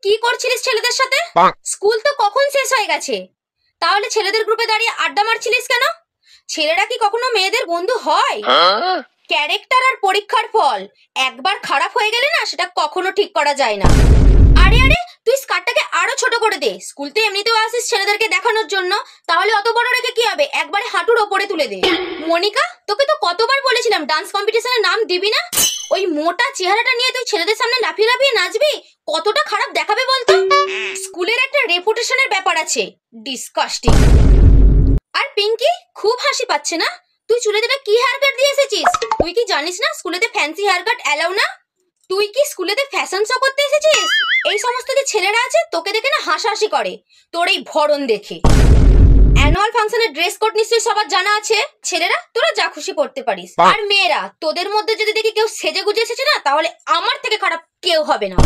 কি করছিলিস ছেলেদের সাথে? স্কুল তো কখন শেষ হয়ে গেছে, তাহলে ছেলেদের গ্রুপে দাঁড়িয়ে আড্ডা মারছিলিস কেন? ছেলেরা কি কখনো মেয়েদের বন্ধু হয়? ক্যারেক্টার আর পরীক্ষার ফল একবার খারাপ হয়ে গেলে না সেটা কখনো ঠিক করা যায় না। আরে আরে, তুই স্কার্টটাকে আরো ছোট করে দে। স্কুল তো এমনিতেও আসিস ছেলেদেরকে দেখানোর জন্য, তাহলে অত বড় রেখে কি হবে, একবারে হাঁটুর ওপরে তুলে দে। মনিকা, তোকে তো কতবার বলেছিলাম ডান্স কম্পিটিশনে নাম দিবি না। ওই মোটা চেহারাটা নিয়ে তুই ছেলেদের সামনে লাফিয়ে লাফিয়ে নাচবি, কতটা খারাপ দেখাবে বলতো। স্কুলের একটা রেপুটেশনের ব্যাপার আছে। ডিসকাস্টিং। আর পিঙ্কি, খুব হাসি পাচ্ছে না? তুই চুলেতে কি হেয়ার কাট দিয়ে এসেছিস? তুই কি জানিস না স্কুলেতে ফ্যান্সি হেয়ার কাট অ্যালাউ না? তুই কি স্কুলেতে ফ্যাশন শো করতে এসেছিস? এই সমস্ত যে ছেলেরা আছে তোকে দেখে না হাসাহাসি করে, তোর এই ভরণ দেখে। অ্যানুয়াল ফাংশনের ড্রেস কোড নিশ্চয়ই সবার জানা আছে। ছেলেরা তোরা যা খুশি করতে পারিস, আর মেয়েরা তোদের মধ্যে যদি দেখি কেউ সেজে গুজে এসেছে না, তাহলে আমার থেকে খারাপ কেউ হবে না।